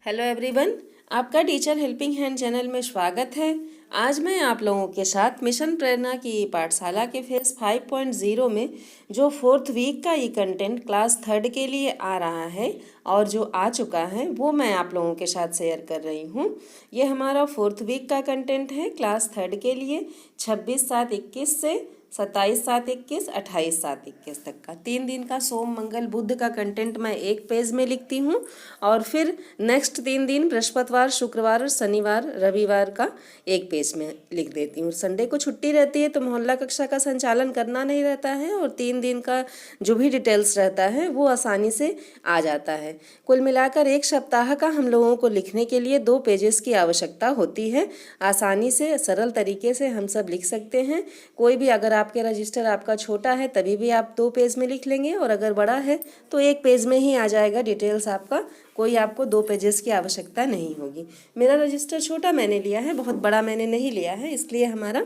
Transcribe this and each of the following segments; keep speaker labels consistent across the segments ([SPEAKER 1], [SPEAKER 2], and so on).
[SPEAKER 1] Hello everyone, आपका teacher helping hand channel में स्वागत है। आज मैं आप लोगों के साथ मिशन प्रेरणा की पाठशाला के फेज 5.0 में जो 4th वीक का ये कंटेंट क्लास 3rd के लिए आ रहा है और जो आ चुका है वो मैं आप लोगों के साथ शेयर कर रही हूँ। ये हमारा 4th वीक का कंटेंट है क्लास 3rd के लिए 26/7/21 से 27/7/21, 28/7/21 तक का 3 दिन का सोम मंगल बुध का कंटेंट मैं एक पेज में लिखती हूँ और फिर नेक्स्ट 3 दिन बृहस्पतिवार शुक्रवार शनिवार रविवार का एक पेज में लिख देती हूँ। संडे को छुट्टी रहती है तो मोहल्ला कक्षा का संचालन करना नहीं रहता है और 3 दिन का जो भी डिटेल्स रहता है वो आसानी से आ जाता है। कुल मिलाकर एक सप्ताह का हम लोगों को लिखने के लिए 2 पेजेस की आवश्यकता होती है। आसानी से सरल तरीके से हम सब लिख सकते हैं। कोई भी अगर आपके रजिस्टर आपका छोटा है तभी भी आप 2 पेज में लिख लेंगे और अगर बड़ा है तो एक पेज में ही आ जाएगा डिटेल्स आपका। कोई आपको 2 पेजेस की आवश्यकता नहीं होगी। मेरा रजिस्टर छोटा मैंने लिया है, बहुत बड़ा मैंने नहीं लिया है, इसलिए हमारा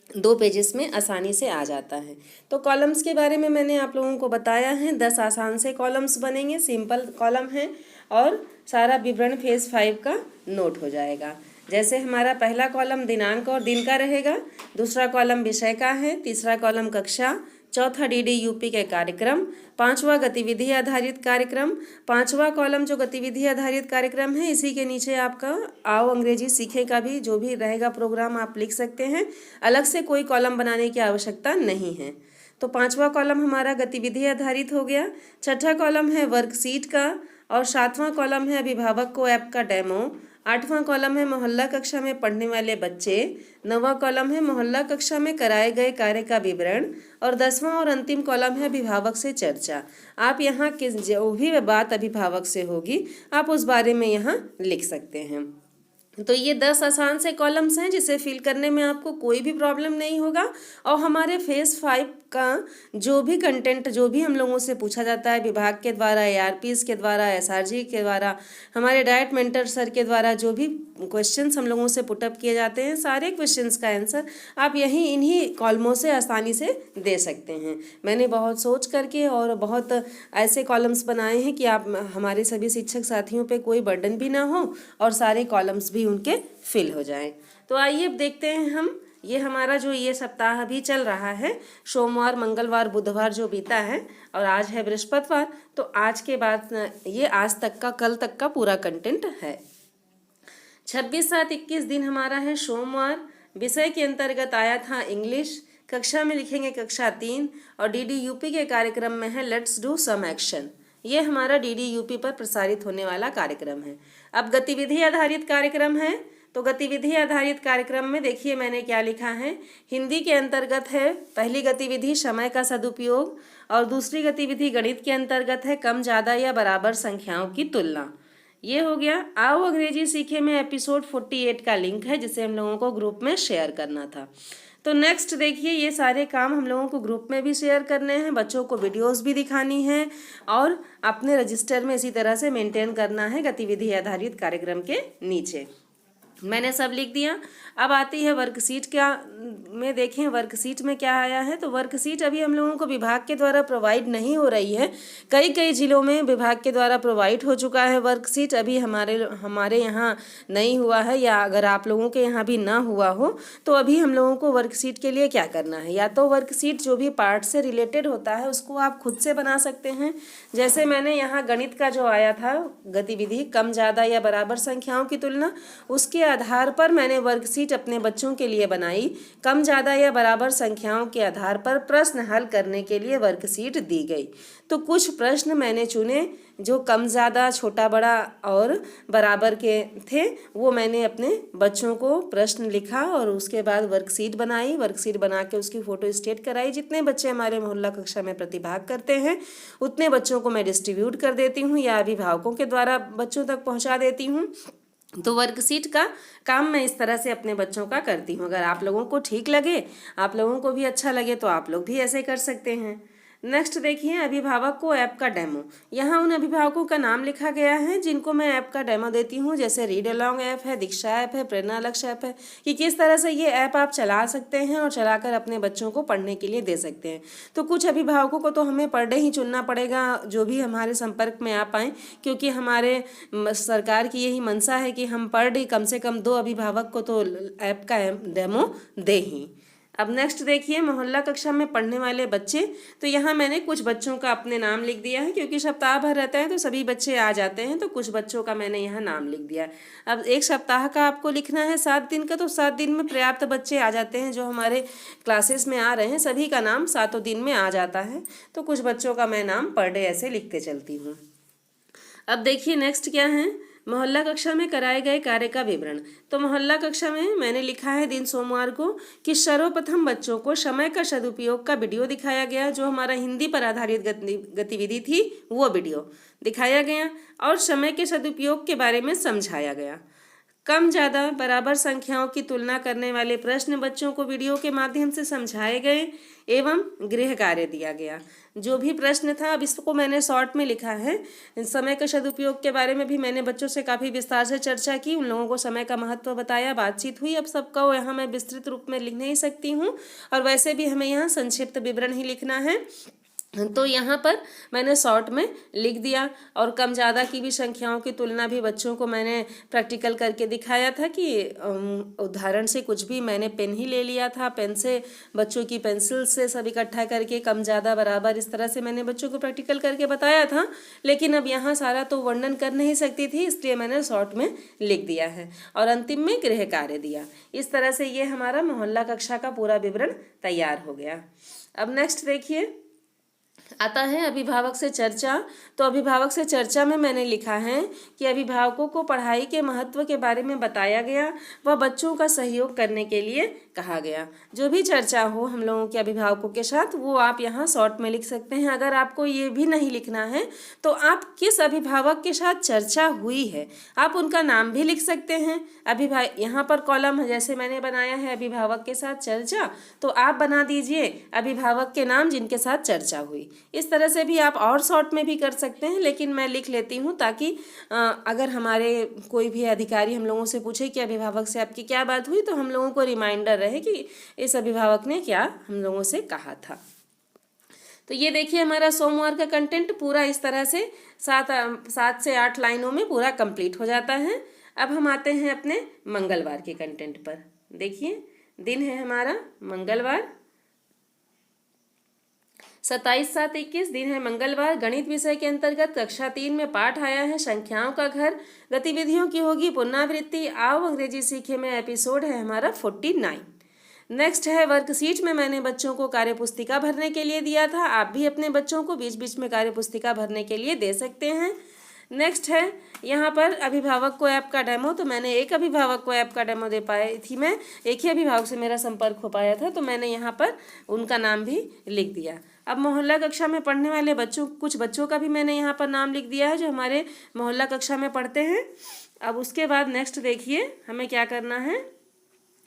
[SPEAKER 1] 2 पेजेस में आसानी से आ जाता है। तो कॉलम्स के बारे में मैंने आप लोगों को बताया है। 10 आसान से कॉलम्स बनेंगे, सिंपल कॉलम है और सारा विवरण फेज 5 का नोट हो जाएगा। जैसे हमारा पहला कॉलम दिनांक और दिन का रहेगा, दूसरा कॉलम विषय का है, तीसरा कॉलम कक्षा, चौथा DDUP के कार्यक्रम, 5वां गतिविधि आधारित कार्यक्रम। 5वां कॉलम जो गतिविधि आधारित कार्यक्रम है इसी के नीचे आपका आओ अंग्रेजी सीखे का भी जो भी रहेगा प्रोग्राम आप लिख सकते हैं। अलग से कोई कॉलम बनाने की आवश्यकता नहीं है। तो 5वां कॉलम हमारा गतिविधि आधारित हो गया। छठा कॉलम है वर्कशीट का और 7वां कॉलम है अभिभावक को ऐप का डेमो। 8वां कॉलम है मोहल्ला कक्षा में पढ़ने वाले बच्चे। 9वां कॉलम है मोहल्ला कक्षा में कराए गए कार्य का विवरण और 10वां और अंतिम कॉलम है अभिभावक से चर्चा। आप यहाँ किस जो भी बात अभिभावक से होगी आप उस बारे में यहाँ लिख सकते हैं। तो ये 10 आसान से कॉलम्स हैं जिसे फिल करने में आपको कोई भी प्रॉब्लम नहीं होगा। और हमारे फेज 5 का जो भी कंटेंट जो भी हम लोगों से पूछा जाता है विभाग के द्वारा, ARPs के द्वारा, SRG के द्वारा, हमारे डाइट मेंटर सर के द्वारा जो भी क्वेश्चंस हम लोगों से पुटअप किए जाते हैं, सारे क्वेश्चंस का आंसर आप यहीं इन्हीं कॉलमों से आसानी से दे सकते हैं। मैंने बहुत सोच करके और बहुत ऐसे कॉलम्स बनाए हैं कि आप हमारे सभी शिक्षक साथियों पे कोई बर्डन भी ना हो और सारे कॉलम्स भी उनके फिल हो जाएं। तो आइए अब देखते हैं हम ये हमारा जो ये सप्ताह भी चल रहा है, सोमवार मंगलवार बुधवार जो बीता है और आज है बृहस्पतिवार, तो आज के बाद ये आज तक का कल तक का पूरा कंटेंट है। 26/7/21 दिन हमारा है सोमवार। विषय के अंतर्गत आया था इंग्लिश। कक्षा में लिखेंगे कक्षा 3 और DDUP के कार्यक्रम में है लेट्स डू सम एक्शन। ये हमारा DDUP पर प्रसारित होने वाला कार्यक्रम है। अब गतिविधि आधारित कार्यक्रम है तो गतिविधि आधारित कार्यक्रम में देखिए मैंने क्या लिखा है। हिंदी के अंतर्गत है पहली गतिविधि समय का सदुपयोग और दूसरी गतिविधि गणित के अंतर्गत है कम ज़्यादा या बराबर संख्याओं की तुलना। ये हो गया। आओ अंग्रेजी सीखे में एपिसोड 48 का लिंक है जिसे हम लोगों को ग्रुप में शेयर करना था। तो नेक्स्ट देखिए ये सारे काम हम लोगों को ग्रुप में भी शेयर करने हैं, बच्चों को वीडियोस भी दिखानी है और अपने रजिस्टर में इसी तरह से मेंटेन करना है गतिविधि आधारित कार्यक्रम के नीचे। मैंने सब लिख दिया। अब आती है वर्कशीट का में देखें वर्कशीट में क्या आया है। तो वर्कशीट अभी हम लोगों को विभाग के द्वारा प्रोवाइड नहीं हो रही है। कई जिलों में विभाग के द्वारा प्रोवाइड हो चुका है वर्कशीट, अभी हमारे यहाँ नहीं हुआ है या अगर आप लोगों के यहाँ भी ना हुआ हो तो अभी हम लोगों को वर्कशीट के लिए क्या करना है, या तो वर्कशीट जो भी पार्ट से रिलेटेड होता है उसको आप खुद से बना सकते हैं। जैसे मैंने यहाँ गणित का जो आया था गतिविधि कम ज़्यादा या बराबर संख्याओं की तुलना, उसके आधार पर मैंने वर्कशीट अपने बच्चों के लिए बनाई। कम ज़्यादा या बराबर संख्याओं के आधार पर प्रश्न हल करने के लिए वर्कशीट दी गई। तो कुछ प्रश्न मैंने चुने जो कम ज़्यादा छोटा बड़ा और बराबर के थे, वो मैंने अपने बच्चों को प्रश्न लिखा और उसके बाद वर्कशीट बनाई। वर्कशीट बना के उसकी फ़ोटो स्टेट कराई। जितने बच्चे हमारे मोहल्ला कक्षा में प्रतिभाग करते हैं उतने बच्चों को मैं डिस्ट्रीब्यूट कर देती हूँ या अभिभावकों के द्वारा बच्चों तक पहुँचा देती हूँ। तो वर्कशीट का काम मैं इस तरह से अपने बच्चों का करती हूँ। अगर आप लोगों को ठीक लगे, आप लोगों को भी अच्छा लगे तो आप लोग भी ऐसे कर सकते हैं। नेक्स्ट देखिए अभिभावक को ऐप का डेमो। यहाँ उन अभिभावकों का नाम लिखा गया है जिनको मैं ऐप का डेमो देती हूँ, जैसे रीड अलोंग ऐप है, दीक्षा ऐप है, प्रेरणा लक्ष्य ऐप है, कि किस तरह से ये ऐप आप चला सकते हैं और चलाकर अपने बच्चों को पढ़ने के लिए दे सकते हैं। तो कुछ अभिभावकों को तो हमें पर डे ही चुनना पड़ेगा जो भी हमारे संपर्क में आ पाएँ, क्योंकि हमारे सरकार की यही मंशा है कि हम पर डे कम से कम 2 अभिभावक को तो ऐप का डेमो दे ही। अब नेक्स्ट देखिए मोहल्ला कक्षा में पढ़ने वाले बच्चे। तो यहाँ मैंने कुछ बच्चों का अपने नाम लिख दिया है, क्योंकि सप्ताह भर रहता है तो सभी बच्चे आ जाते हैं, तो कुछ बच्चों का मैंने यहाँ नाम लिख दिया। अब एक सप्ताह का आपको लिखना है 7 दिन का, तो 7 दिन में पर्याप्त बच्चे आ जाते हैं जो हमारे क्लासेस में आ रहे हैं, सभी का नाम 7 दिन में आ जाता है। तो कुछ बच्चों का मैं नाम पर डे ऐसे लिखते चलती हूँ। अब देखिए नेक्स्ट क्या है, मोहल्ला कक्षा में कराए गए कार्य का विवरण। तो मोहल्ला कक्षा में मैंने लिखा है दिन सोमवार को कि सर्वप्रथम बच्चों को समय का सदुपयोग का वीडियो दिखाया गया, जो हमारा हिंदी पर आधारित गतिविधि थी वो वीडियो दिखाया गया और समय के सदुपयोग के बारे में समझाया गया। कम ज़्यादा बराबर संख्याओं की तुलना करने वाले प्रश्न बच्चों को वीडियो के माध्यम से समझाए गए एवं गृह कार्य दिया गया। जो भी प्रश्न था, अब इसको मैंने शॉर्ट में लिखा है। समय के सदुपयोग के बारे में भी मैंने बच्चों से काफ़ी विस्तार से चर्चा की, उन लोगों को समय का महत्व बताया, बातचीत हुई। अब सबका यहाँ मैं विस्तृत रूप में लिख नहीं सकती हूँ, और वैसे भी हमें यहाँ संक्षिप्त विवरण ही लिखना है, तो यहाँ पर मैंने शॉर्ट में लिख दिया। और कम ज़्यादा की भी संख्याओं की तुलना भी बच्चों को मैंने प्रैक्टिकल करके दिखाया था कि उदाहरण से कुछ भी मैंने पेन ही ले लिया था, पेन से बच्चों की पेंसिल से सब इकट्ठा करके कम ज़्यादा बराबर इस तरह से मैंने बच्चों को प्रैक्टिकल करके बताया था। लेकिन अब यहाँ सारा तो वर्णन कर नहीं सकती थी, इसलिए मैंने शॉर्ट में लिख दिया है और अंतिम में गृह कार्य दिया। इस तरह से ये हमारा मोहल्ला कक्षा का पूरा विवरण तैयार हो गया। अब नेक्स्ट देखिए आता है अभिभावक से चर्चा। तो अभिभावक से चर्चा में मैंने लिखा है कि अभिभावकों को पढ़ाई के महत्व के बारे में बताया गया व बच्चों का सहयोग करने के लिए कहा गया। जो भी चर्चा हो हम लोगों के अभिभावकों के साथ, वो आप यहाँ शॉर्ट में लिख सकते हैं। अगर आपको ये भी नहीं लिखना है तो आप किस अभिभावक के साथ चर्चा हुई है आप उनका नाम भी लिख सकते हैं। यहाँ पर कॉलम जैसे मैंने बनाया है अभिभावक के साथ चर्चा, तो आप बना दीजिए अभिभावक के नाम जिनके साथ चर्चा हुई। इस तरह से भी आप और शॉर्ट में भी कर सकते हैं, लेकिन मैं लिख लेती हूँ ताकि अगर हमारे कोई भी अधिकारी हम लोगों से पूछे कि अभिभावक से आपकी क्या बात हुई, तो हम लोगों को रिमाइंडर रहे कि इस अभिभावक ने क्या हम लोगों से कहा था। तो ये देखिए हमारा सोमवार का कंटेंट पूरा इस तरह से 7 से 8 लाइनों में पूरा कंप्लीट हो जाता है। अब हम आते हैं अपने मंगलवार के कंटेंट पर। देखिए दिन है हमारा मंगलवार, 27/7/21 दिन है मंगलवार। गणित विषय के अंतर्गत कक्षा 3 में पाठ आया है संख्याओं का घर। गतिविधियों की होगी पुनरावृत्ति। आओ अंग्रेजी सीखे में एपिसोड है हमारा 49। नेक्स्ट है वर्कशीट में मैंने बच्चों को कार्यपुस्तिका भरने के लिए दिया था। आप भी अपने बच्चों को बीच बीच में कार्यपुस्तिका भरने के लिए दे सकते हैं। नेक्स्ट है यहाँ पर अभिभावक को ऐप का डेमो। तो मैंने एक अभिभावक को ऐप का डेमो दे पाई थी, मैं एक ही अभिभावक से मेरा संपर्क हो पाया था, तो मैंने यहाँ पर उनका नाम भी लिख दिया। अब मोहल्ला कक्षा में पढ़ने वाले कुछ बच्चों का भी मैंने यहाँ पर नाम लिख दिया है जो हमारे मोहल्ला कक्षा में पढ़ते हैं। अब उसके बाद नेक्स्ट देखिए हमें क्या करना है,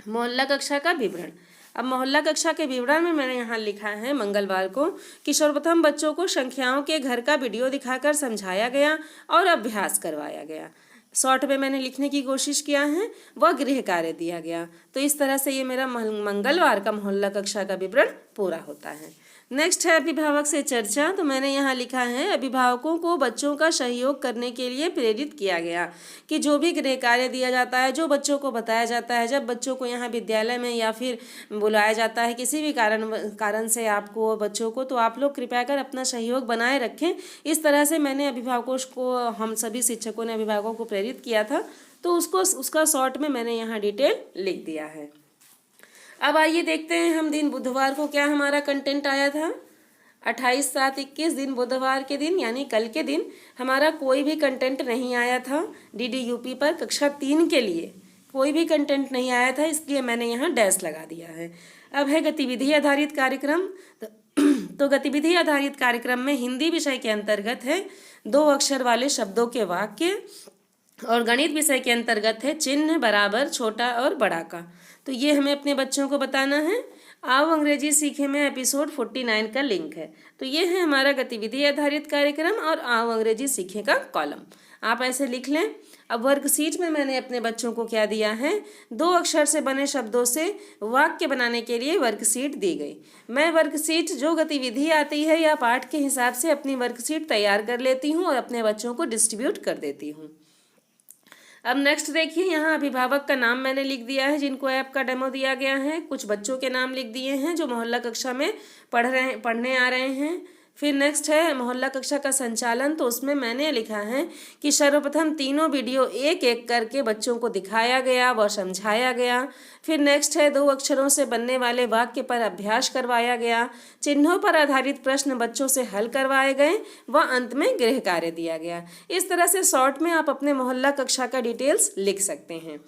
[SPEAKER 1] मोहल्ला कक्षा का विवरण। अब मोहल्ला कक्षा के विवरण में मैंने यहाँ लिखा है मंगलवार को कि सर्वप्रथम बच्चों को संख्याओं के घर का वीडियो दिखाकर समझाया गया और अभ्यास करवाया गया। शॉर्ट में मैंने लिखने की कोशिश किया है, वह गृह कार्य दिया गया। तो इस तरह से ये मेरा मंगलवार का मोहल्ला कक्षा का विवरण पूरा होता है। नेक्स्ट है अभिभावक से चर्चा। तो मैंने यहाँ लिखा है अभिभावकों को बच्चों का सहयोग करने के लिए प्रेरित किया गया कि जो भी गृह कार्य दिया जाता है, जो बच्चों को बताया जाता है, जब बच्चों को यहाँ विद्यालय में या फिर बुलाया जाता है किसी भी कारण से आपको बच्चों को, तो आप लोग कृपया कर अपना सहयोग बनाए रखें। इस तरह से मैंने अभिभावकों को, हम सभी शिक्षकों ने अभिभावकों को प्रेरित किया था, तो उसका शॉर्ट में मैंने यहाँ डिटेल लिख दिया है। अब आइए देखते हैं हम दिन बुधवार को क्या हमारा कंटेंट आया था। 28/7/21 दिन बुधवार के दिन यानी कल के दिन हमारा कोई भी कंटेंट नहीं आया था। DDUP पर कक्षा 3 के लिए कोई भी कंटेंट नहीं आया था, इसलिए मैंने यहाँ डैश लगा दिया है। अब है गतिविधि आधारित कार्यक्रम। तो गतिविधि आधारित कार्यक्रम में हिंदी विषय के अंतर्गत है 2 अक्षर वाले शब्दों के वाक्य, और गणित विषय के अंतर्गत है चिन्ह, बराबर, छोटा और बड़ा का। तो ये हमें अपने बच्चों को बताना है। आओ अंग्रेजी सीखे में एपिसोड 49 का लिंक है। तो ये है हमारा गतिविधि आधारित कार्यक्रम और आओ अंग्रेजी सीखे का कॉलम। आप ऐसे लिख लें। अब वर्कशीट में मैंने अपने बच्चों को क्या दिया है, 2 अक्षर से बने शब्दों से वाक्य बनाने के लिए वर्कशीट दी गई। मैं वर्कशीट जो गतिविधि आती है या पाठ के हिसाब से अपनी वर्कशीट तैयार कर लेती हूँ और अपने बच्चों को डिस्ट्रीब्यूट कर देती हूँ। अब नेक्स्ट देखिए, यहाँ अभिभावक का नाम मैंने लिख दिया है जिनको ऐप का डेमो दिया गया है। कुछ बच्चों के नाम लिख दिए हैं जो मोहल्ला कक्षा में पढ़ने आ रहे हैं। फिर नेक्स्ट है मोहल्ला कक्षा का संचालन, तो उसमें मैंने लिखा है कि सर्वप्रथम तीनों वीडियो एक एक करके बच्चों को दिखाया गया व समझाया गया। फिर नेक्स्ट है 2 अक्षरों से बनने वाले वाक्य पर अभ्यास करवाया गया। चिन्हों पर आधारित प्रश्न बच्चों से हल करवाए गए व अंत में गृह कार्य दिया गया। इस तरह से शॉर्ट में आप अपने मोहल्ला कक्षा का डिटेल्स लिख सकते हैं।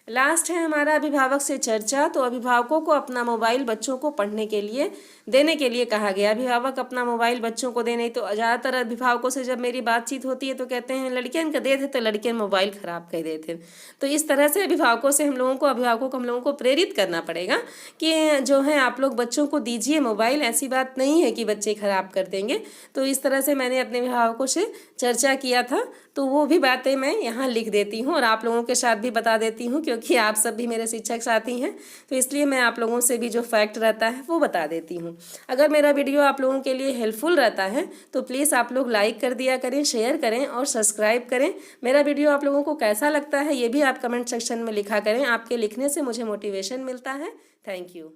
[SPEAKER 1] लास्ट है हमारा अभिभावक से चर्चा। तो अभिभावकों को अपना मोबाइल बच्चों को पढ़ने के लिए देने के लिए कहा गया। अभिभावक अपना मोबाइल बच्चों को देने, तो ज़्यादातर अभिभावकों से जब मेरी बातचीत होती है तो कहते हैं लड़कियां का दे थे तो लड़कियां मोबाइल ख़राब कर देते। तो इस तरह से अभिभावकों को हम लोगों को प्रेरित करना पड़ेगा कि जो है आप लोग बच्चों को दीजिए मोबाइल। ऐसी बात नहीं है कि बच्चे ख़राब कर देंगे। तो इस तरह से मैंने अपने अभिभावकों से चर्चा किया था, तो वो भी बातें मैं यहाँ लिख देती हूँ और आप लोगों के साथ भी बता देती हूँ, क्योंकि आप सब भी मेरे शिक्षक साथी हैं। तो इसलिए मैं आप लोगों से भी जो फैक्ट रहता है वो बता देती हूँ। अगर मेरा वीडियो आप लोगों के लिए हेल्पफुल रहता है तो प्लीज़ आप लोग लाइक कर दिया करें, शेयर करें और सब्सक्राइब करें। मेरा वीडियो आप लोगों को कैसा लगता है ये भी आप कमेंट सेक्शन में लिखा करें। आपके लिखने से मुझे मोटिवेशन मिलता है। Thank you.